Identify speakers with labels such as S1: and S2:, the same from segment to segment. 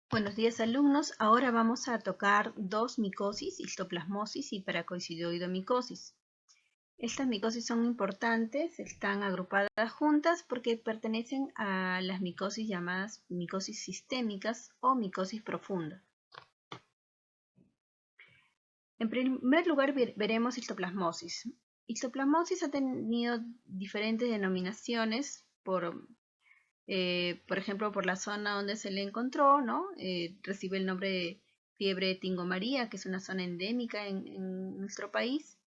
S1: Buenos días, alumnos. Ahora vamos a tocar dos micosis, histoplasmosis y paracoicidioidomicosis. Estas micosis son importantes, están agrupadas juntas porque pertenecen a las micosis llamadas micosis sistémicas o micosis profunda. En primer lugar veremos histoplasmosis. Histoplasmosis ha tenido diferentes denominaciones por ejemplo, por la zona donde se le encontró, ¿no? Recibe el nombre de fiebre de Tingo María, que es una zona endémica en nuestro país.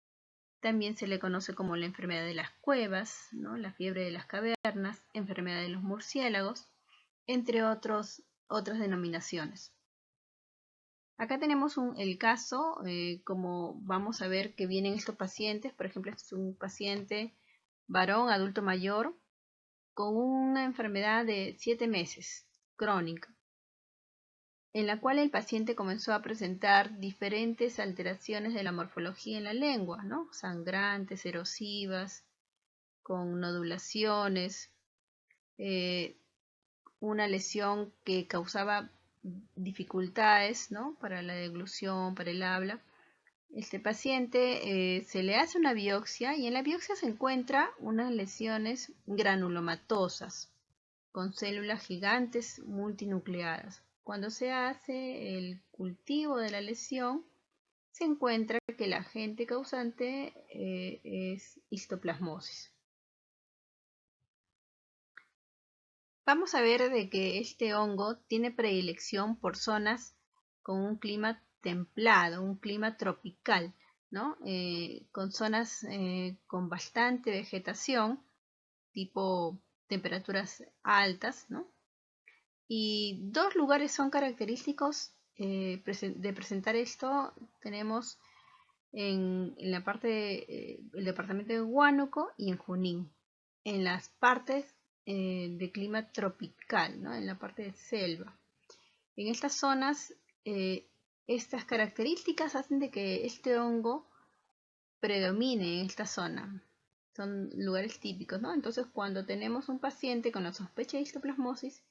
S1: También se le conoce como la enfermedad de las cuevas, ¿no? La fiebre de las cavernas, enfermedad de los murciélagos, entre otras denominaciones. Acá tenemos el caso, como vamos a ver que vienen estos pacientes. Por ejemplo, este es un paciente varón, adulto mayor, con una enfermedad de 7 meses, crónica, en la cual el paciente comenzó a presentar diferentes alteraciones de la morfología en la lengua, ¿no? Sangrantes, erosivas, con nodulaciones, una lesión que causaba dificultades, ¿no? Para la deglución, para el habla. Este paciente se le hace una biopsia y en la biopsia se encuentra unas lesiones granulomatosas con células gigantes multinucleadas. Cuando se hace el cultivo de la lesión, se encuentra que el agente causante es histoplasmosis. Vamos a ver de que este hongo tiene predilección por zonas con un clima templado, un clima tropical, ¿no? Con zonas con bastante vegetación, tipo temperaturas altas, ¿no? Y dos lugares son característicos de presentar esto. Tenemos en la parte del departamento de Huánuco y en Junín, en las partes de clima tropical, ¿no? En la parte de selva. En estas zonas, estas características hacen de que este hongo predomine en esta zona. Son lugares típicos, ¿no? Entonces, cuando tenemos un paciente con la sospecha de histoplasmosis,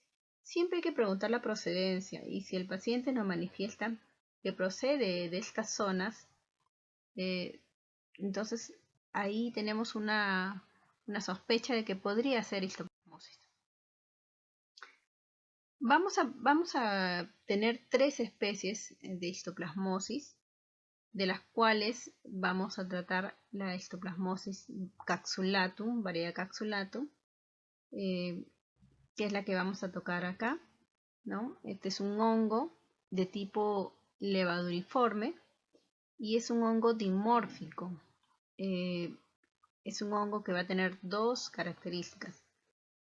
S1: siempre hay que preguntar la procedencia, y si el paciente nos manifiesta que procede de estas zonas, entonces ahí tenemos una sospecha de que podría ser histoplasmosis. Vamos a tener tres especies de histoplasmosis, de las cuales vamos a tratar la histoplasmosis capsulatum, variedad capsulatum, que es la que vamos a tocar acá, ¿no? Este es un hongo de tipo levaduriforme y es un hongo dimórfico. Es un hongo que va a tener dos características.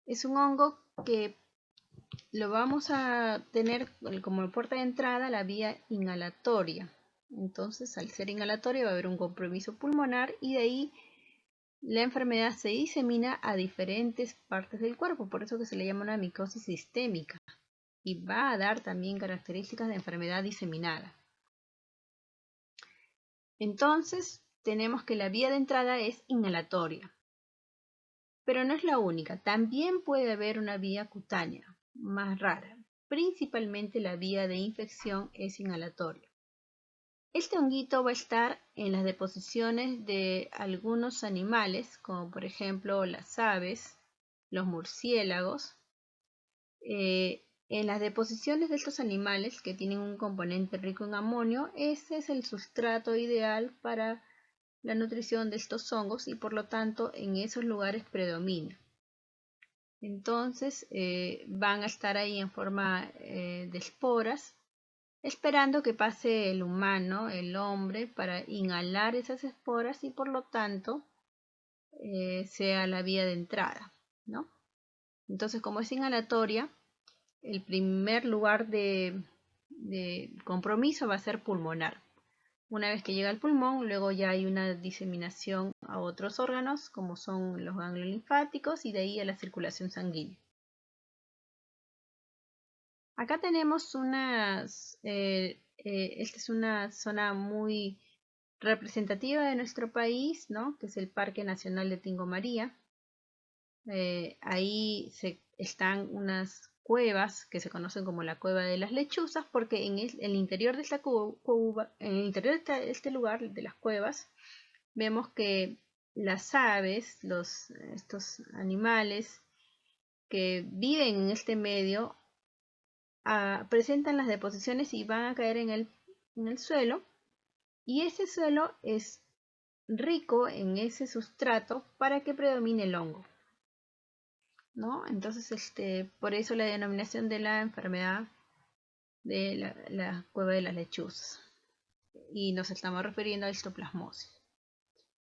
S1: Es un hongo que lo vamos a tener como puerta de entrada la vía inhalatoria. Entonces, al ser inhalatoria va a haber un compromiso pulmonar y de ahí la enfermedad se disemina a diferentes partes del cuerpo, por eso que se le llama una micosis sistémica, y va a dar también características de enfermedad diseminada. Entonces, tenemos que la vía de entrada es inhalatoria, pero no es la única. También puede haber una vía cutánea, más rara. Principalmente la vía de infección es inhalatoria. Este honguito va a estar en las deposiciones de algunos animales, como por ejemplo las aves, los murciélagos. En las deposiciones de estos animales que tienen un componente rico en amonio, ese es el sustrato ideal para la nutrición de estos hongos y por lo tanto en esos lugares predomina. Entonces van a estar ahí en forma de esporas, esperando que pase el humano, el hombre, para inhalar esas esporas y por lo tanto sea la vía de entrada, ¿no? Entonces, como es inhalatoria, el primer lugar de compromiso va a ser pulmonar. Una vez que llega al pulmón, luego ya hay una diseminación a otros órganos, como son los ganglios linfáticos, y de ahí a la circulación sanguínea. Acá tenemos esta es una zona muy representativa de nuestro país, ¿no? Que es el Parque Nacional de Tingo María. Ahí están unas cuevas que se conocen como la cueva de las lechuzas, porque en el interior de esta cueva, en el interior de este lugar de las cuevas, vemos que las aves, estos animales que viven en este medio, presentan las deposiciones y van a caer en el suelo, y ese suelo es rico en ese sustrato para que predomine el hongo, ¿no? Entonces, por eso la denominación de la enfermedad de la cueva de las lechuzas. Y nos estamos refiriendo a histoplasmosis.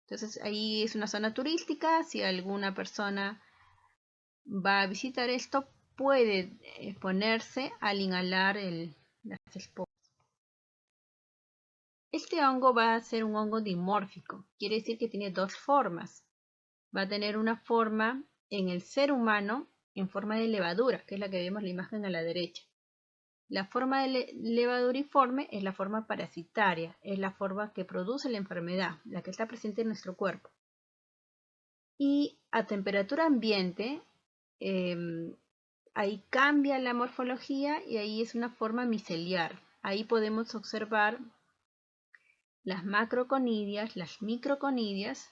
S1: Entonces, ahí es una zona turística. Si alguna persona va a visitar esto, puede exponerse al inhalar las esporas. Este hongo va a ser un hongo dimórfico. Quiere decir que tiene dos formas. Va a tener una forma en el ser humano en forma de levadura, que es la que vemos en la imagen a la derecha. La forma de levaduriforme es la forma parasitaria, es la forma que produce la enfermedad, la que está presente en nuestro cuerpo. Y a temperatura ambiente, ahí cambia la morfología y ahí es una forma miceliar. Ahí podemos observar las macroconidias, las microconidias,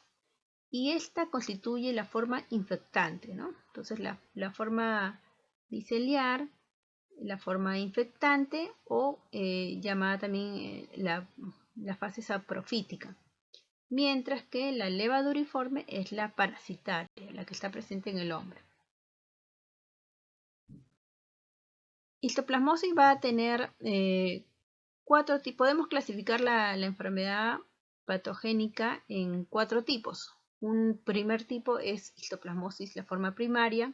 S1: y esta constituye la forma infectante, ¿no? Entonces la forma miceliar, la forma infectante o llamada también la fase saprofítica, mientras que la levaduriforme es la parasitaria, la que está presente en el hombre. Histoplasmosis va a tener cuatro tipos. Podemos clasificar la enfermedad patogénica en cuatro tipos. Un primer tipo es histoplasmosis, la forma primaria,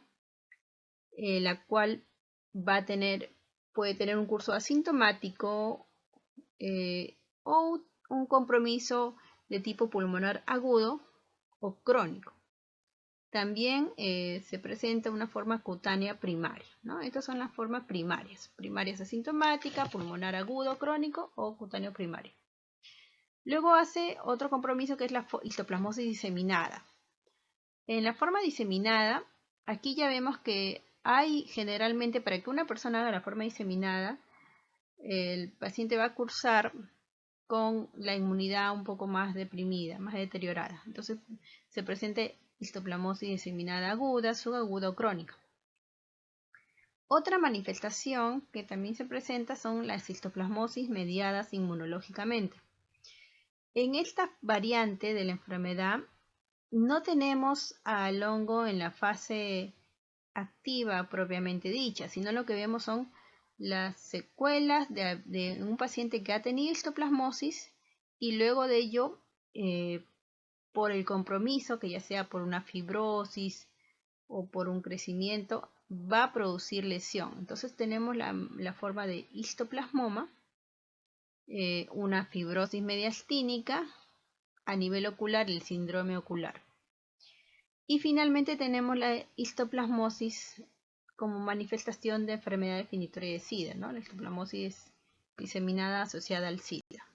S1: la cual puede tener un curso asintomático o un compromiso de tipo pulmonar agudo o crónico. También se presenta una forma cutánea primaria, ¿no? Estas son las formas primarias. Primarias asintomática, pulmonar agudo, crónico o cutáneo primario. Luego hace otro compromiso que es la histoplasmosis diseminada. En la forma diseminada, aquí ya vemos que hay generalmente, para que una persona haga la forma diseminada, el paciente va a cursar con la inmunidad un poco más deprimida, más deteriorada. Entonces se presenta histoplasmosis diseminada aguda, subaguda o crónica. Otra manifestación que también se presenta son las histoplasmosis mediadas inmunológicamente. En esta variante de la enfermedad no tenemos al hongo en la fase activa propiamente dicha, sino lo que vemos son las secuelas de un paciente que ha tenido histoplasmosis y luego de ello, por el compromiso, que ya sea por una fibrosis o por un crecimiento, va a producir lesión. Entonces tenemos la forma de histoplasmoma, una fibrosis mediastínica, a nivel ocular el síndrome ocular. Y finalmente tenemos la histoplasmosis como manifestación de enfermedad definitoria de SIDA, ¿no? La histoplasmosis diseminada asociada al SIDA.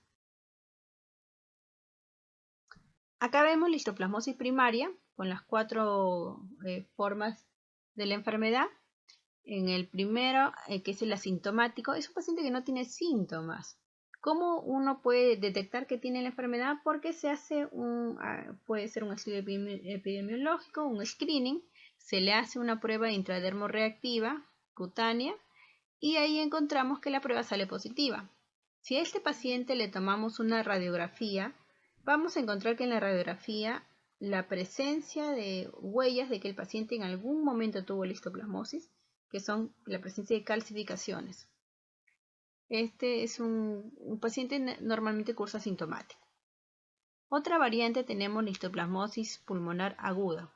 S1: Acá vemos la histoplasmosis primaria con las cuatro formas de la enfermedad. En el primero, que es el asintomático, es un paciente que no tiene síntomas. ¿Cómo uno puede detectar que tiene la enfermedad? Porque se hace puede ser un estudio epidemiológico, un screening, se le hace una prueba intradermorreactiva cutánea y ahí encontramos que la prueba sale positiva. Si a este paciente le tomamos una radiografía, vamos a encontrar que en la radiografía la presencia de huellas de que el paciente en algún momento tuvo la histoplasmosis, que son la presencia de calcificaciones. Este es un paciente normalmente cursa asintomático. Otra variante tenemos la histoplasmosis pulmonar aguda.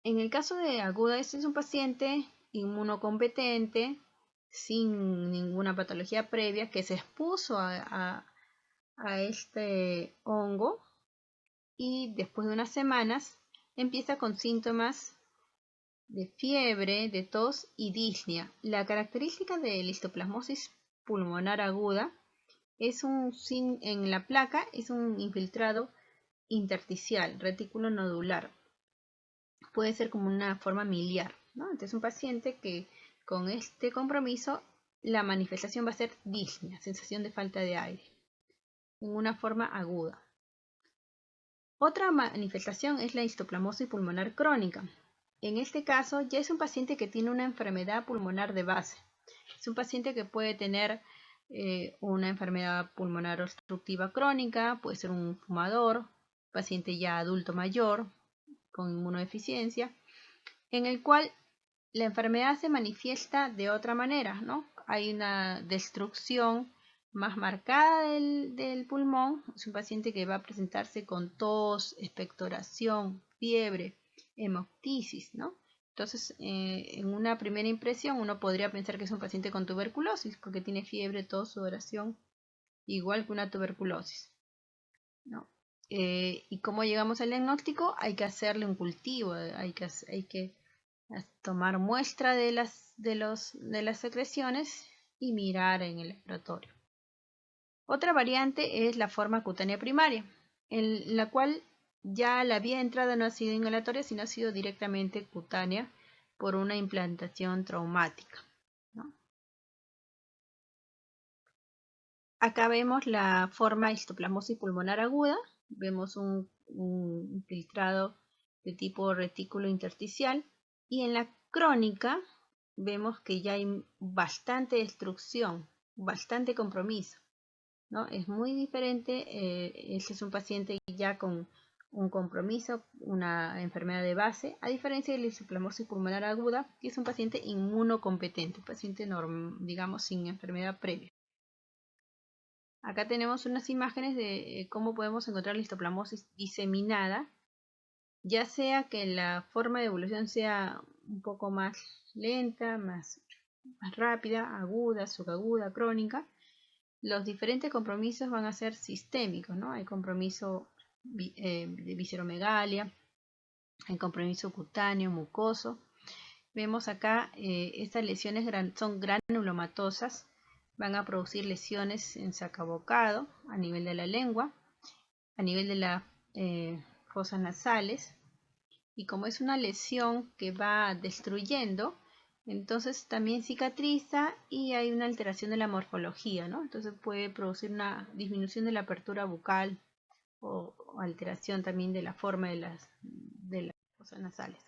S1: En el caso de aguda, este es un paciente inmunocompetente, sin ninguna patología previa, que se expuso a este hongo y después de unas semanas empieza con síntomas de fiebre, de tos y disnea. La característica de la histoplasmosis pulmonar aguda es en la placa es un infiltrado intersticial, retículo nodular. Puede ser como una forma miliar, ¿no? Entonces un paciente que con este compromiso la manifestación va a ser disnea, sensación de falta de aire, en una forma aguda. Otra manifestación es la histoplasmosis pulmonar crónica. En este caso ya es un paciente que tiene una enfermedad pulmonar de base. Es un paciente que puede tener una enfermedad pulmonar obstructiva crónica, puede ser un fumador, paciente ya adulto mayor con inmunodeficiencia, en el cual la enfermedad se manifiesta de otra manera, ¿no? Hay una destrucción más marcada del pulmón. Es un paciente que va a presentarse con tos, expectoración, fiebre, hemoptisis, ¿no? Entonces, en una primera impresión, uno podría pensar que es un paciente con tuberculosis, porque tiene fiebre, tos, sudoración, igual que una tuberculosis, ¿no? ¿Y cómo llegamos al diagnóstico? Hay que hacerle un cultivo, hay que tomar muestra de las secreciones y mirar en el laboratorio. Otra variante es la forma cutánea primaria, en la cual ya la vía de entrada no ha sido inhalatoria, sino ha sido directamente cutánea por una implantación traumática, ¿no? Acá vemos la forma histoplasmosis pulmonar aguda, vemos un infiltrado de tipo retículo intersticial, y en la crónica vemos que ya hay bastante destrucción, bastante compromiso, ¿no? Es muy diferente, este es un paciente ya con un compromiso, una enfermedad de base, a diferencia de la histoplasmosis pulmonar aguda, que es un paciente inmunocompetente, un paciente digamos sin enfermedad previa. Acá tenemos unas imágenes de cómo podemos encontrar la histoplasmosis diseminada, ya sea que la forma de evolución sea un poco más lenta, más rápida, aguda, subaguda, crónica. Los diferentes compromisos van a ser sistémicos, ¿no? Hay compromiso de visceromegalia, hay compromiso cutáneo, mucoso. Vemos acá estas lesiones son granulomatosas, van a producir lesiones en sacabocado a nivel de la lengua, a nivel de las fosas nasales, y como es una lesión que va destruyendo, entonces también cicatriza y hay una alteración de la morfología, ¿no? Entonces puede producir una disminución de la apertura bucal o alteración también de la forma de las fosas nasales.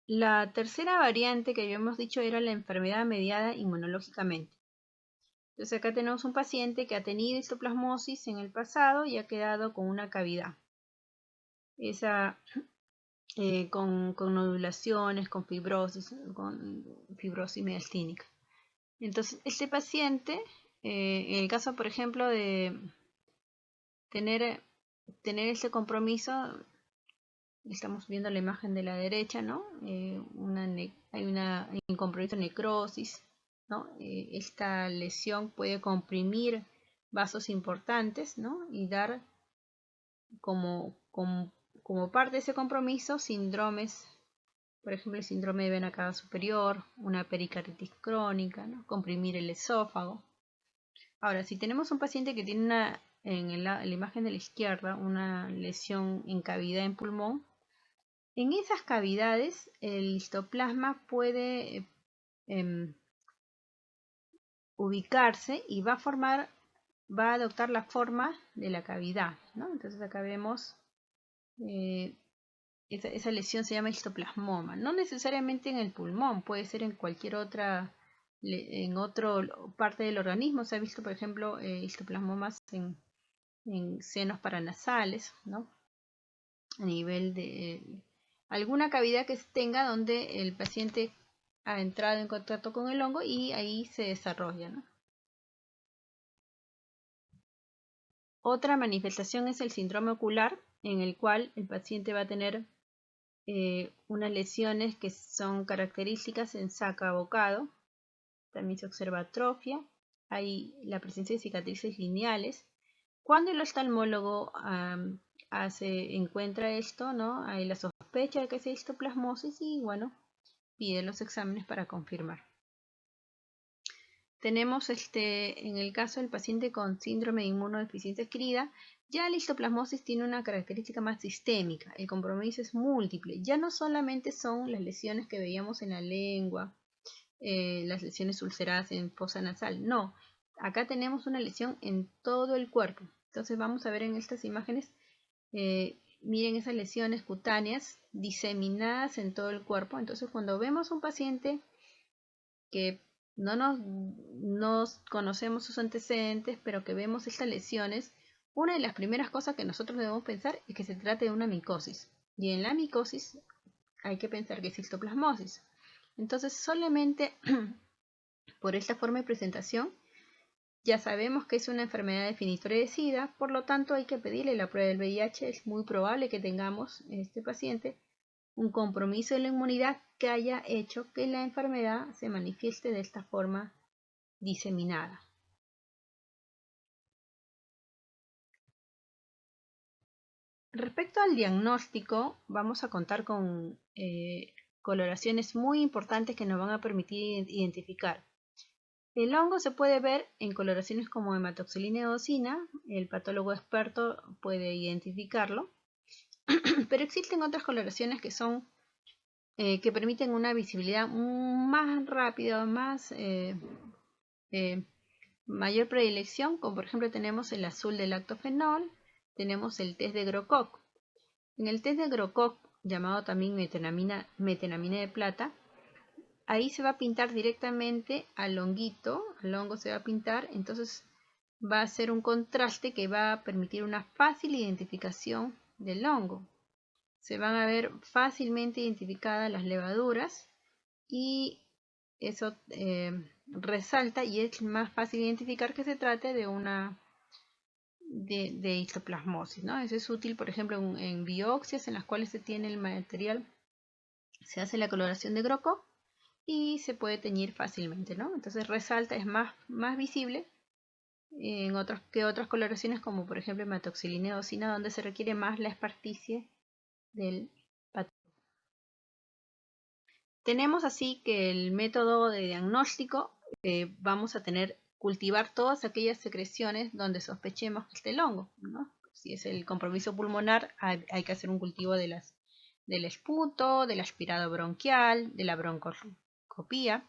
S1: La tercera variante que habíamos dicho era la enfermedad mediada inmunológicamente. Entonces acá tenemos un paciente que ha tenido histoplasmosis en el pasado y ha quedado con una cavidad. Con nodulaciones, con fibrosis miastínica. Entonces, este paciente, en el caso, por ejemplo, de tener este compromiso, estamos viendo la imagen de la derecha, ¿no? Hay un compromiso de necrosis, ¿no? Esta lesión puede comprimir vasos importantes, ¿no? Y dar como parte de ese compromiso síndromes, por ejemplo el síndrome de vena cava superior, una pericarditis crónica, ¿no? Comprimir el esófago. Ahora, si tenemos un paciente que tiene en la imagen de la izquierda una lesión en cavidad en pulmón, en esas cavidades el histoplasma puede ubicarse y va a adoptar la forma de la cavidad, ¿no? Entonces acá vemos esa lesión se llama histoplasmoma, no necesariamente en el pulmón, puede ser en cualquier otra parte del organismo. Se ha visto, por ejemplo, histoplasmomas en senos paranasales, ¿no? A nivel de alguna cavidad que tenga donde el paciente ha entrado en contacto con el hongo y ahí se desarrolla, ¿no? Otra manifestación es el síndrome ocular, en el cual el paciente va a tener unas lesiones que son características en saca bocado. También se observa atrofia, hay la presencia de cicatrices lineales. Cuando el oftalmólogo encuentra esto, ¿no? Hay la sospecha de que sea histoplasmosis y bueno, pide los exámenes para confirmar. tenemos en el caso del paciente con síndrome de inmunodeficiencia adquirida, ya la histoplasmosis tiene una característica más sistémica, el compromiso es múltiple, ya no solamente son las lesiones que veíamos en la lengua, las lesiones ulceradas en fosa nasal, no, acá tenemos una lesión en todo el cuerpo. Entonces vamos a ver en estas imágenes, miren esas lesiones cutáneas diseminadas en todo el cuerpo. Entonces cuando vemos un paciente que no nos conocemos sus antecedentes, pero que vemos estas lesiones, una de las primeras cosas que nosotros debemos pensar es que se trata de una micosis. Y en la micosis hay que pensar que es histoplasmosis. Entonces solamente por esta forma de presentación ya sabemos que es una enfermedad definitoria de SIDA, por lo tanto hay que pedirle la prueba del VIH. Es muy probable que tengamos en este paciente un compromiso de la inmunidad que haya hecho que la enfermedad se manifieste de esta forma diseminada. Respecto al diagnóstico, vamos a contar con coloraciones muy importantes que nos van a permitir identificar. El hongo se puede ver en coloraciones como hematoxilina eosina, el patólogo experto puede identificarlo, pero existen otras coloraciones que son que permiten una visibilidad más rápida, mayor predilección, como por ejemplo tenemos el azul del lactofenol, tenemos el test de Grocoq. En el test de Grocoq, llamado también metenamina de plata, ahí se va a pintar directamente al honguito, al hongo se va a pintar, entonces va a ser un contraste que va a permitir una fácil identificación del hongo. Se van a ver fácilmente identificadas las levaduras y eso resalta y es más fácil identificar que se trate de una de histoplasmosis, ¿no? Eso es útil, por ejemplo, en biopsias en las cuales se tiene el material, se hace la coloración de Grocoq y se puede teñir fácilmente, ¿no? Entonces resalta, es más visible en otras coloraciones como por ejemplo hematoxilina eosina, donde se requiere más la esparticie del patógeno. Tenemos así que el método de diagnóstico, vamos a cultivar todas aquellas secreciones donde sospechemos que esté el hongo, ¿no? Si es el compromiso pulmonar, hay que hacer un cultivo del esputo, del aspirado bronquial, de la broncoscopía.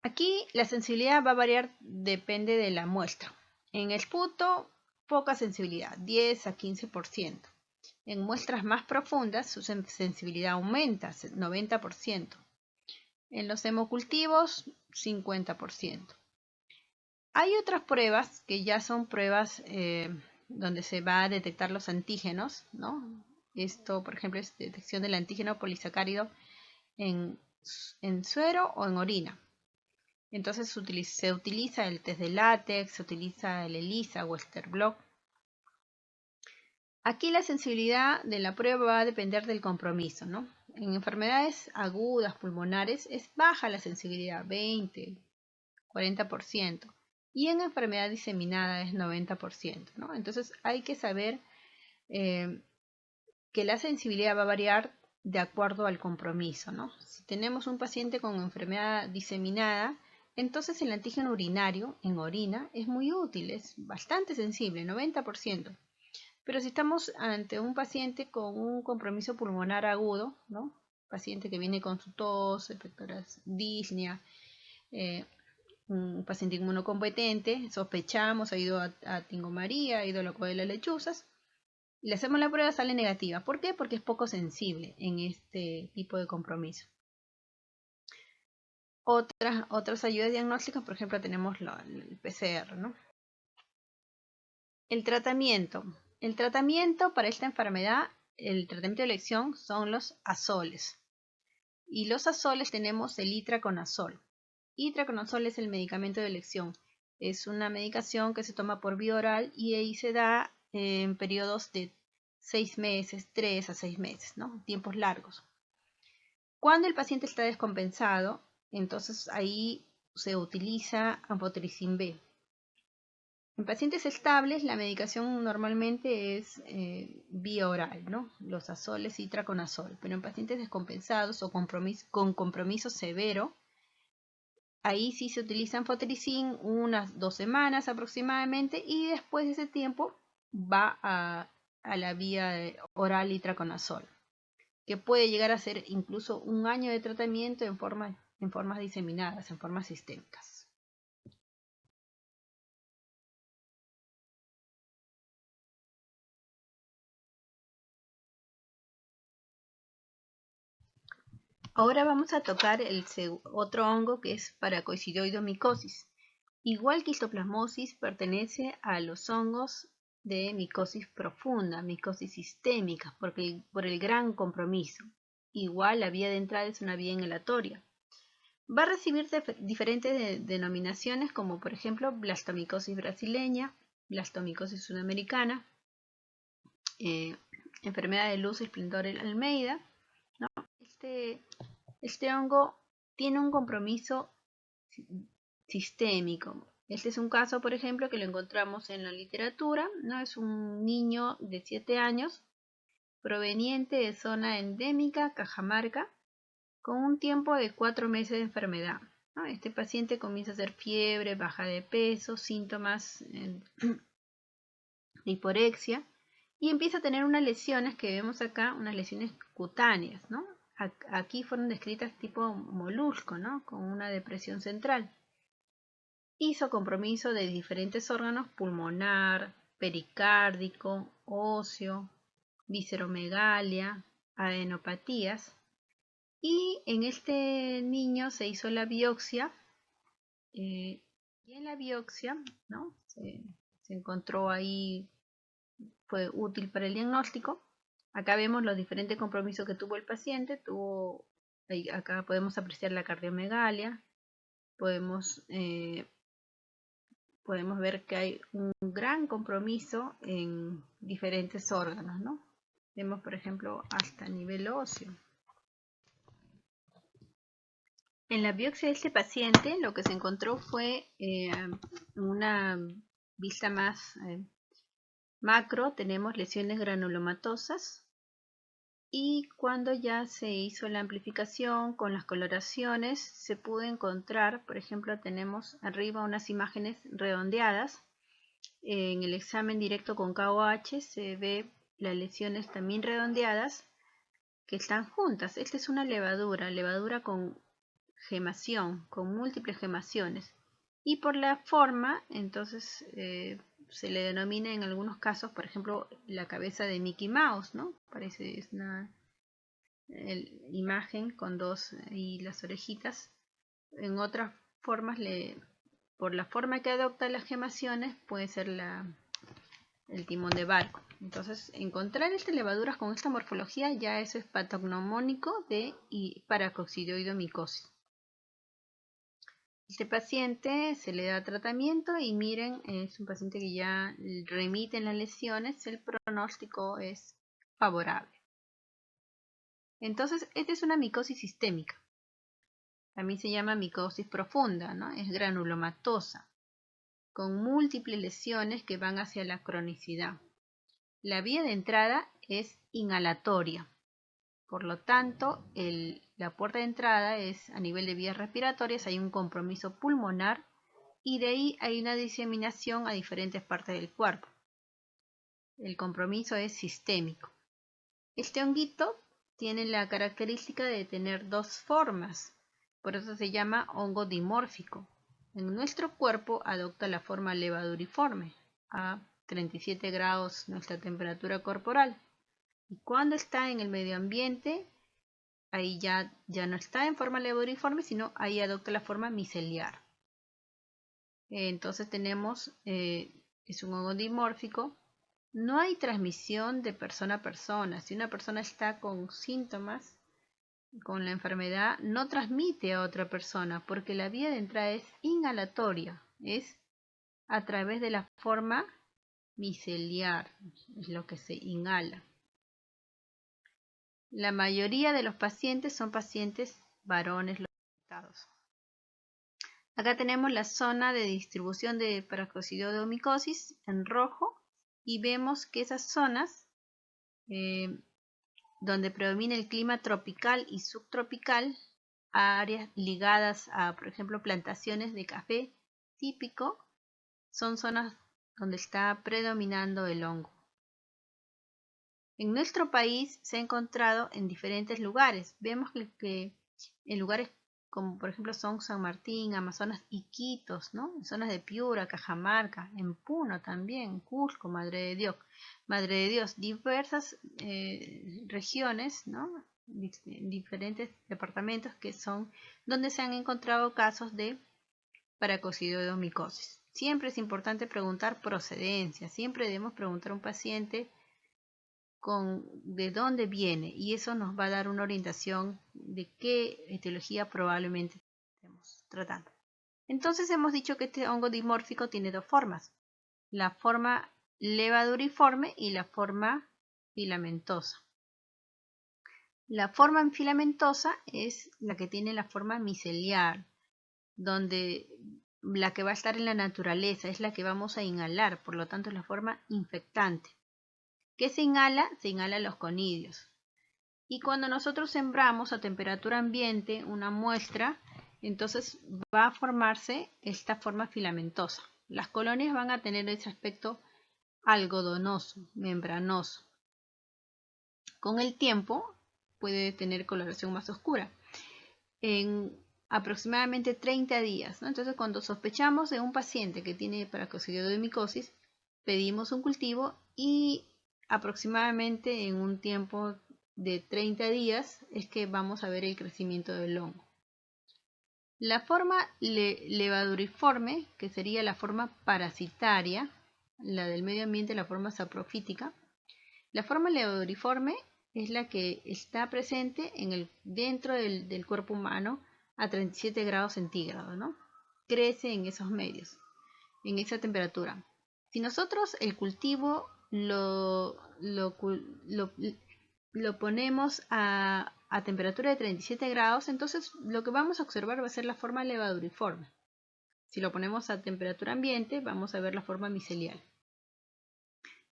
S1: Aquí la sensibilidad va a variar, depende de la muestra. En esputo, poca sensibilidad, 10 a 15%. En muestras más profundas, su sensibilidad aumenta, 90%. En los hemocultivos, 50%. Hay otras pruebas que ya son pruebas donde se va a detectar los antígenos, ¿no? Esto, por ejemplo, es detección del antígeno polisacárido en suero o en orina. Entonces se utiliza el test de látex, se utiliza el ELISA o Western blot. Aquí la sensibilidad de la prueba va a depender del compromiso, ¿no? En enfermedades agudas pulmonares es baja la sensibilidad, 20, 40%. Y en enfermedad diseminada es 90%, ¿no? Entonces hay que saber que la sensibilidad va a variar de acuerdo al compromiso, ¿no? Si tenemos un paciente con enfermedad diseminada, entonces el antígeno urinario en orina es muy útil, es bastante sensible, 90%. Pero si estamos ante un paciente con un compromiso pulmonar agudo, ¿no? Paciente que viene con su tos, efectoras disnea, un paciente inmunocompetente, sospechamos, ha ido a Tingo María, ha ido a la Cueva de las Lechuzas, y le hacemos la prueba, sale negativa. ¿Por qué? Porque es poco sensible en este tipo de compromiso. Otras ayudas diagnósticas, por ejemplo, tenemos el PCR, ¿no? El tratamiento. El tratamiento para esta enfermedad, el tratamiento de elección son los azoles. Y los azoles tenemos el itraconazol. Itraconazol es el medicamento de elección. Es una medicación que se toma por vía oral y ahí se da en periodos de 6 meses, 3 a 6 meses, ¿no? Tiempos largos. Cuando el paciente está descompensado, entonces ahí se utiliza anfotericin B. En pacientes estables, la medicación normalmente es vía oral, ¿no? Los azoles y itraconazol. Pero en pacientes descompensados o con compromiso severo, ahí sí se utiliza anfotericin unas 2 semanas aproximadamente, y después de ese tiempo va a la vía oral itraconazol, que puede llegar a ser incluso 1 año de tratamiento en formas diseminadas, en formas sistémicas. Ahora vamos a tocar otro hongo, que es Paracosidioidomicosis. Igual que histoplasmosis, pertenece a los hongos de micosis profunda, micosis sistémica, por el gran compromiso. Igual la vía de entrada es una vía inhalatoria. Va a recibir diferentes denominaciones, como por ejemplo blastomicosis brasileña, blastomicosis sudamericana, enfermedad de Luz Esplendor Almeida, ¿no? Este hongo tiene un compromiso sistémico. Este es un caso, por ejemplo, que lo encontramos en la literatura, ¿no? Es un niño de 7 años, proveniente de zona endémica Cajamarca, con un tiempo de 4 meses de enfermedad, ¿no? Este paciente comienza a hacer fiebre, baja de peso, síntomas de hiporexia, y empieza a tener unas lesiones que vemos acá, unas lesiones cutáneas, ¿no? Aquí fueron descritas tipo molusco, ¿no? Con una depresión central. Hizo compromiso de diferentes órganos: pulmonar, pericárdico, óseo, visceromegalia, adenopatías. Y en este niño se hizo la biopsia, y en la biopsia, ¿no? se encontró ahí, fue útil para el diagnóstico. Acá vemos los diferentes compromisos que tuvo el paciente. Acá podemos apreciar la cardiomegalia, podemos ver que hay un gran compromiso en diferentes órganos, ¿no? Vemos, por ejemplo, hasta nivel óseo. En la biopsia de este paciente, lo que se encontró fue una vista más macro. Tenemos lesiones granulomatosas, y cuando ya se hizo la amplificación con las coloraciones, se pudo encontrar, por ejemplo, tenemos arriba unas imágenes redondeadas. En el examen directo con KOH se ve las lesiones también redondeadas que están juntas. Esta es una levadura con gemación, con múltiples gemaciones. Y por la forma, entonces se le denomina en algunos casos, por ejemplo, la cabeza de Mickey Mouse, ¿no? Parece una imagen con dos y las orejitas. En otras formas, por la forma que adopta las gemaciones, puede ser el timón de barco. Entonces, encontrar estas levaduras con esta morfología, ya eso es patognomónico de paracosidioidomicosis. Este paciente se le da tratamiento y miren, es un paciente que ya remite en las lesiones, el pronóstico es favorable. Entonces, esta es una micosis sistémica. También se llama micosis profunda, ¿no? Es granulomatosa, con múltiples lesiones que van hacia la cronicidad. La vía de entrada es inhalatoria. Por lo tanto, la puerta de entrada es a nivel de vías respiratorias, hay un compromiso pulmonar, y de ahí hay una diseminación a diferentes partes del cuerpo. El compromiso es sistémico. Este honguito tiene la característica de tener dos formas, por eso se llama hongo dimórfico. En nuestro cuerpo adopta la forma levaduriforme, a 37 grados nuestra temperatura corporal. Y cuando está en el medio ambiente, ahí ya no está en forma levaduriforme, sino ahí adopta la forma miceliar. Entonces tenemos, es un hongo dimórfico. No hay transmisión de persona a persona. Si una persona está con síntomas, con la enfermedad, no transmite a otra persona, porque la vía de entrada es inhalatoria, es a través de la forma miceliar, es lo que se inhala. La mayoría de los pacientes son pacientes varones localizados. Acá tenemos la zona de distribución de paracosidioidomicosis en rojo, y vemos que esas zonas donde predomina el clima tropical y subtropical áreas ligadas a, por ejemplo, plantaciones de café típico, son zonas donde está predominando el hongo. En nuestro país se ha encontrado en diferentes lugares. Vemos que en lugares como por ejemplo son San Martín, Amazonas, Iquitos, ¿no? En zonas de Piura, Cajamarca, en Puno también, Cusco, Madre de Dios, diversas regiones, ¿no? Diferentes departamentos que son donde se han encontrado casos de paracoccidioidomicosis. Siempre es importante preguntar procedencia, siempre debemos preguntar a un paciente de dónde viene, y eso nos va a dar una orientación de qué etiología probablemente estemos tratando. Entonces hemos dicho que este hongo dimórfico tiene dos formas, la forma levaduriforme y la forma filamentosa. La forma filamentosa es la que tiene la forma micelial, donde la que va a estar en la naturaleza es la que vamos a inhalar, por lo tanto es la forma infectante. ¿Qué se inhala? Se inhala los conidios. Y cuando nosotros sembramos a temperatura ambiente una muestra, entonces va a formarse esta forma filamentosa. Las colonias van a tener ese aspecto algodonoso, membranoso. Con el tiempo puede tener coloración más oscura. En aproximadamente 30 días, ¿no? Entonces, cuando sospechamos de un paciente que tiene paracoccidioidomicosis, pedimos un cultivo y aproximadamente en un tiempo de 30 días es que vamos a ver el crecimiento del hongo. La forma levaduriforme, que sería la forma parasitaria, la del medio ambiente, la forma saprofítica, la forma levaduriforme es la que está presente dentro del cuerpo humano a 37 grados centígrados, ¿no? Crece en esos medios, en esa temperatura. Si nosotros el cultivo lo ponemos a temperatura de 37 grados, entonces lo que vamos a observar va a ser la forma levaduriforme. Si lo ponemos a temperatura ambiente, vamos a ver la forma micelial.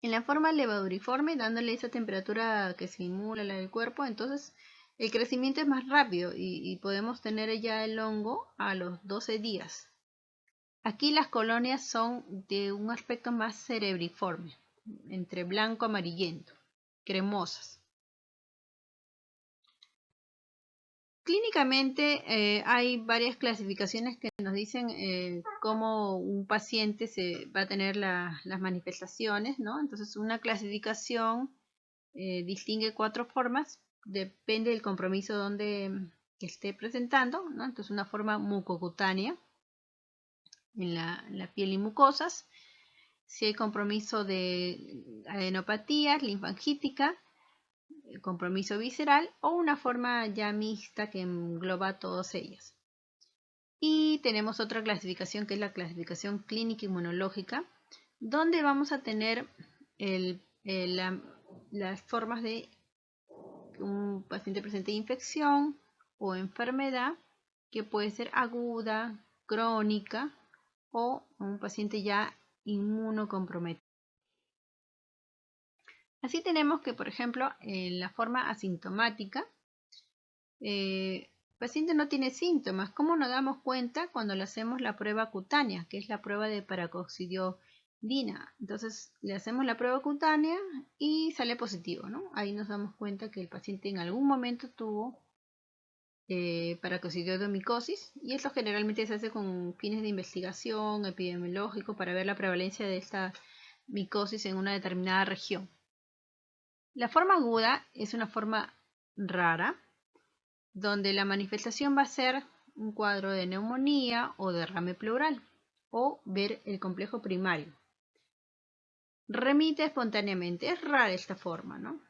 S1: En la forma levaduriforme, dándole esa temperatura que simula la del cuerpo, entonces el crecimiento es más rápido y podemos tener ya el hongo a los 12 días. Aquí las colonias son de un aspecto más cerebriforme, entre blanco amarillento, cremosas. Clínicamente hay varias clasificaciones que nos dicen cómo un paciente va a tener las manifestaciones, ¿no? Entonces una clasificación distingue 4 formas, depende del compromiso que esté presentando, ¿no? Entonces una forma mucocutánea en la piel y mucosas, si hay compromiso de adenopatías, linfangítica, compromiso visceral o una forma ya mixta que engloba todas ellas. Y tenemos otra clasificación que es la clasificación clínica inmunológica, donde vamos a tener las formas de un paciente presente infección o enfermedad que puede ser aguda, crónica o un paciente ya inmunocomprometido. Así tenemos que, por ejemplo, en la forma asintomática, el paciente no tiene síntomas. ¿Cómo nos damos cuenta? Cuando le hacemos la prueba cutánea, que es la prueba de paracoccidiodina. Entonces le hacemos la prueba cutánea y sale positivo, ¿no? Ahí nos damos cuenta que el paciente en algún momento tuvo paracoccidioidomicosis, y esto generalmente se hace con fines de investigación epidemiológico para ver la prevalencia de esta micosis en una determinada región. La forma aguda es una forma rara, donde la manifestación va a ser un cuadro de neumonía o derrame pleural, o ver el complejo primario. Remite espontáneamente, es rara esta forma, ¿no?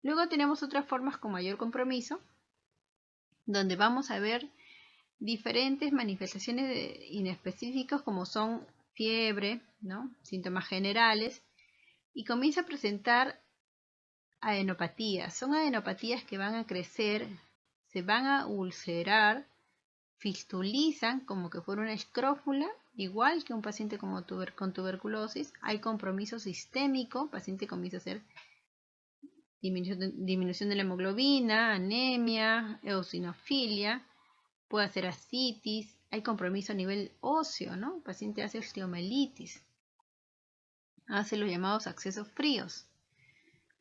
S1: Luego tenemos otras formas con mayor compromiso, donde vamos a ver diferentes manifestaciones inespecíficas como son fiebre, ¿no? Síntomas generales, y comienza a presentar adenopatías. Son adenopatías que van a crecer, se van a ulcerar, fistulizan como que fuera una escrófula, igual que un paciente con tuberculosis. Hay compromiso sistémico, el paciente comienza a hacer disminución de la hemoglobina, anemia, eosinofilia, puede hacer ascitis, hay compromiso a nivel óseo, ¿no? El paciente hace osteomelitis, hace los llamados accesos fríos.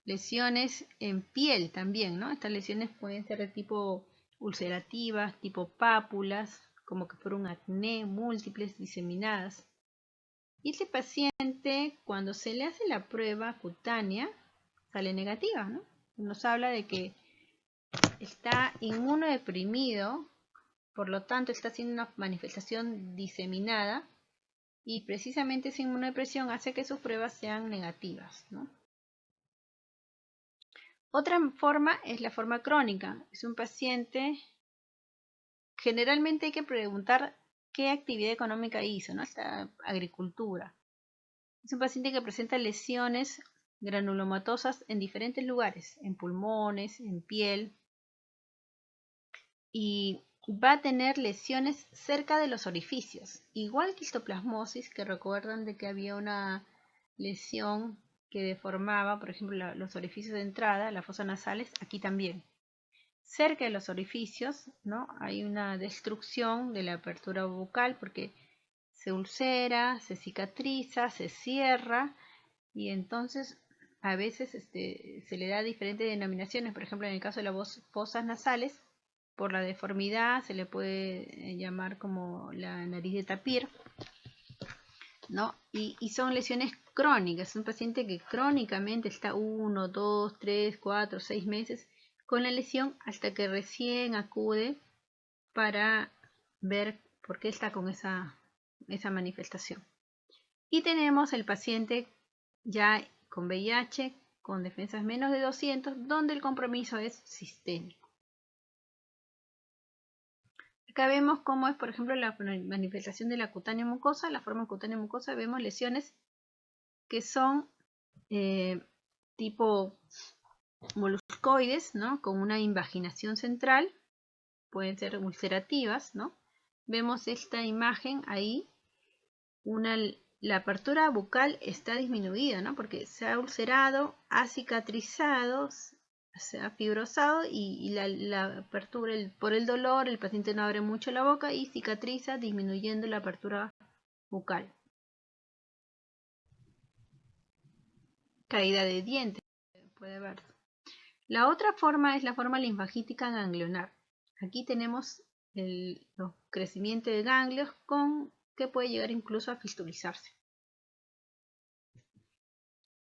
S1: Lesiones en piel también, ¿no? Estas lesiones pueden ser de tipo ulcerativas, tipo pápulas, como que fuera un acné, múltiples, diseminadas. Y este paciente, cuando se le hace la prueba cutánea, sale negativa, ¿no? Nos habla de que está inmunodeprimido, por lo tanto está haciendo una manifestación diseminada y precisamente esa inmunodepresión hace que sus pruebas sean negativas, ¿no? Otra forma es la forma crónica. Es un paciente, generalmente hay que preguntar qué actividad económica hizo, ¿no? Esta agricultura. Es un paciente que presenta lesiones granulomatosas en diferentes lugares, en pulmones, en piel, y va a tener lesiones cerca de los orificios, igual que histoplasmosis, que recuerdan de que había una lesión que deformaba, por ejemplo, los orificios de entrada, las fosas nasales, aquí también. Cerca de los orificios, ¿no? Hay una destrucción de la apertura bucal porque se ulcera, se cicatriza, se cierra y entonces a veces se le da diferentes denominaciones. Por ejemplo, en el caso de las fosas nasales, por la deformidad se le puede llamar como la nariz de tapir, ¿no? Y son lesiones crónicas. Es un paciente que crónicamente está 1, 2, 3, 4, 6 meses con la lesión hasta que recién acude para ver por qué está con esa manifestación. Y tenemos el paciente ya con VIH, con defensas menos de 200, donde el compromiso es sistémico. Acá vemos cómo es, por ejemplo, la manifestación de la cutánea mucosa. La forma cutánea mucosa, vemos lesiones que son tipo moluscoides, ¿no? Con una invaginación central, pueden ser ulcerativas, ¿no? Vemos esta imagen ahí, la apertura bucal está disminuida, ¿no? Porque se ha ulcerado, ha cicatrizado, se ha fibrosado y la apertura, por el dolor, el paciente no abre mucho la boca y cicatriza, disminuyendo la apertura bucal. Caída de dientes, puede verse. La otra forma es la forma linfagítica ganglionar. Aquí tenemos los crecimientos de ganglios que puede llegar incluso a fistulizarse.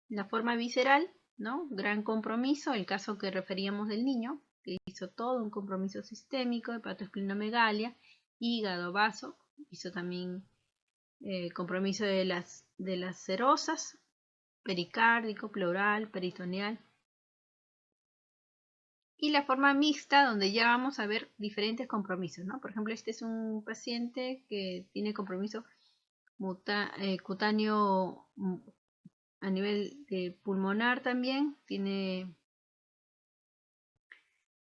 S1: La forma visceral, ¿no? Gran compromiso, el caso que referíamos del niño, que hizo todo un compromiso sistémico, hepatoesplenomegalia, hígado, vaso, hizo también compromiso de las serosas, pericárdico, pleural, peritoneal. Y la forma mixta, donde ya vamos a ver diferentes compromisos, ¿no? Por ejemplo, este es un paciente que tiene compromiso cutáneo a nivel pulmonar también, tiene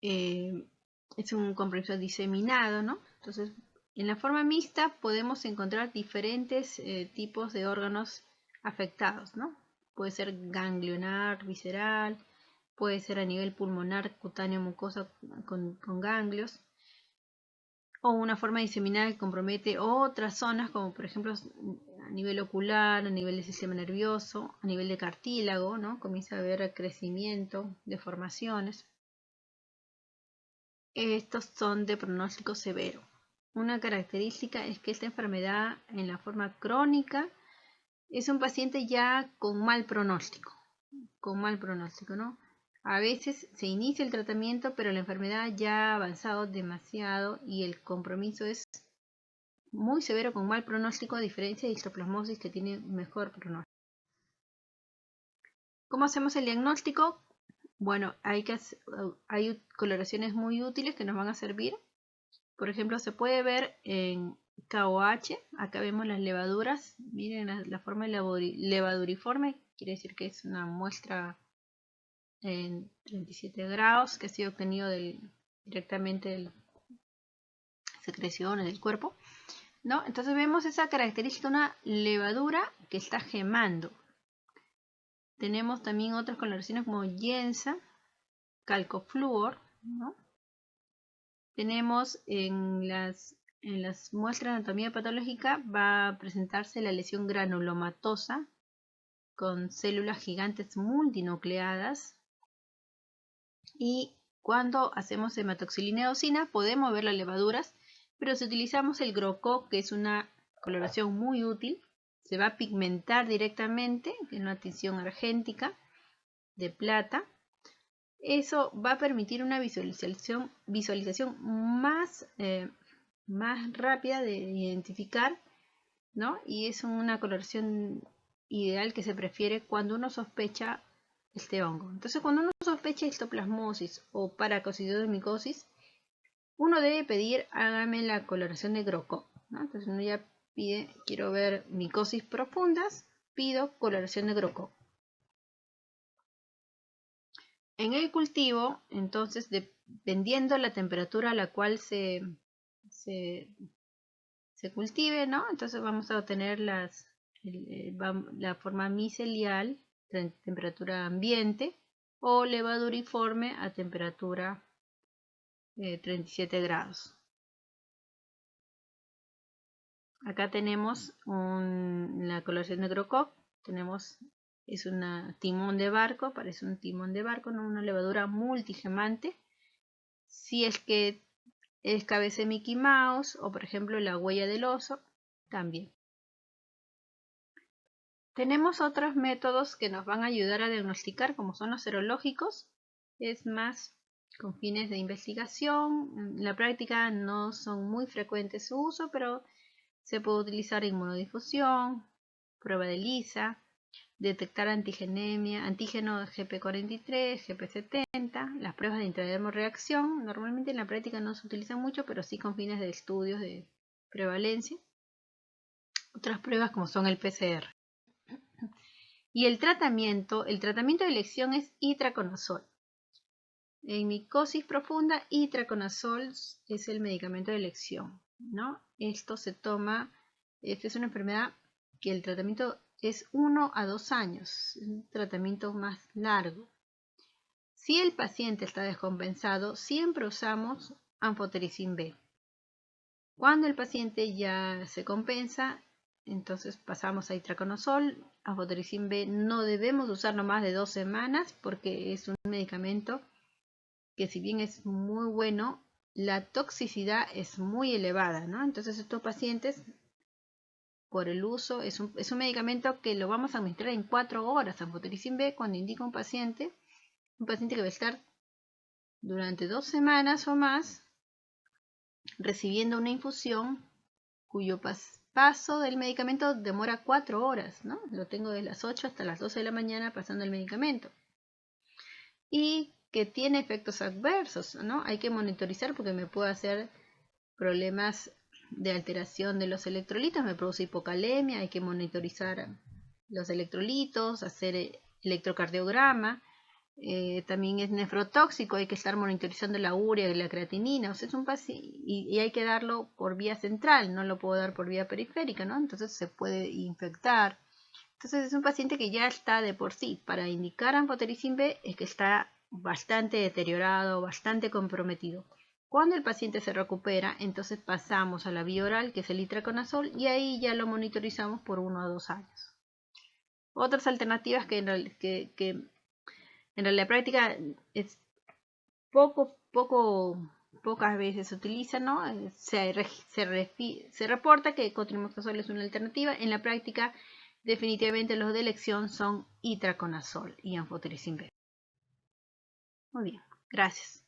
S1: es un compromiso diseminado, ¿no? Entonces, en la forma mixta podemos encontrar diferentes tipos de órganos afectados, ¿no? Puede ser ganglionar, visceral, puede ser a nivel pulmonar, cutáneo, mucosa con ganglios, o una forma diseminada que compromete otras zonas, como por ejemplo a nivel ocular, a nivel del sistema nervioso, a nivel de cartílago, ¿no? Comienza a haber crecimiento, deformaciones. Estos son de pronóstico severo. Una característica es que esta enfermedad en la forma crónica es un paciente ya con mal pronóstico, ¿no? A veces se inicia el tratamiento, pero la enfermedad ya ha avanzado demasiado y el compromiso es muy severo con mal pronóstico, a diferencia de histoplasmosis que tiene mejor pronóstico. ¿Cómo hacemos el diagnóstico? Bueno, hay coloraciones muy útiles que nos van a servir. Por ejemplo, se puede ver en KOH, acá vemos las levaduras, miren la forma levaduriforme, quiere decir que es una muestra en 37 grados que ha sido obtenido directamente de secreciones del cuerpo, ¿no? Entonces vemos esa característica, una levadura que está gemando. Tenemos también otras coloraciones como yensa, calcofluor, ¿no? tenemos en las muestras de anatomía patológica va a presentarse la lesión granulomatosa con células gigantes multinucleadas, y cuando hacemos hematoxilina eosina podemos ver las levaduras, pero si utilizamos el GROCO, que es una coloración muy útil, se va a pigmentar directamente en una tinción argéntica de plata. Eso va a permitir una visualización más rápida de identificar, ¿no? Y es una coloración ideal que se prefiere cuando uno sospecha este hongo. Entonces, cuando uno sospecha histoplasmosis o paracocidomicosis, uno debe pedir, hágame la coloración de GROCO, ¿no? Entonces uno ya pide, quiero ver micosis profundas, pido coloración de GROCO. En el cultivo, entonces, dependiendo la temperatura a la cual se cultive, ¿no? Entonces vamos a obtener la forma micelial, temperatura ambiente, o levaduriforme a temperatura 37 grados. Acá tenemos la coloración de GROCO. Es un timón de barco, parece un timón de barco, ¿no? Una levadura multigemante. Si es que es cabeza de Mickey Mouse o por ejemplo la huella del oso, también. Tenemos otros métodos que nos van a ayudar a diagnosticar, como son los serológicos. Es más con fines de investigación. En la práctica no son muy frecuentes su uso, pero se puede utilizar inmunodifusión, prueba de ELISA, detectar antigenemia, antígeno GP43, GP70, las pruebas de intradermorreacción. Normalmente en la práctica no se utilizan mucho, pero sí con fines de estudios de prevalencia. Otras pruebas como son el PCR. Y el tratamiento de elección es itraconazol. En micosis profunda, itraconazol es el medicamento de elección, ¿no? Esto se toma, esta es una enfermedad que el tratamiento es 1 a 2 años, es un tratamiento más largo. Si el paciente está descompensado, siempre usamos anfotericin B. Cuando el paciente ya se compensa, entonces pasamos a itraconazol. Anfotericin B no debemos usarlo más de 2 semanas porque es un medicamento que, si bien es muy bueno, la toxicidad es muy elevada, ¿no? Entonces estos pacientes, por el uso, es un medicamento que lo vamos a administrar en 4 horas. Anfotericin B, cuando indica un paciente que va a estar durante 2 semanas o más recibiendo una infusión cuyo paso del medicamento demora 4 horas, ¿no? Lo tengo de las 8 hasta las 12 de la mañana pasando el medicamento. Y que tiene efectos adversos, ¿no? Hay que monitorizar porque me puede hacer problemas de alteración de los electrolitos, me produce hipocalemia, hay que monitorizar los electrolitos, hacer electrocardiograma. También es nefrotóxico, hay que estar monitorizando la urea y la creatinina. O sea, es un paciente y hay que darlo por vía central, no lo puedo dar por vía periférica, ¿no? Entonces se puede infectar. Entonces es un paciente que ya está de por sí. Para indicar anfotericin B es que está bastante deteriorado, bastante comprometido. Cuando el paciente se recupera, entonces pasamos a la vía oral, que es el itraconazol, y ahí ya lo monitorizamos por 1 a 2 años. Otras alternativas que en la práctica es pocas veces se utiliza, ¿no? Se reporta que cotrimoxazol es una alternativa. En la práctica, definitivamente los de elección son itraconazol y anfotericin B. Muy bien, gracias.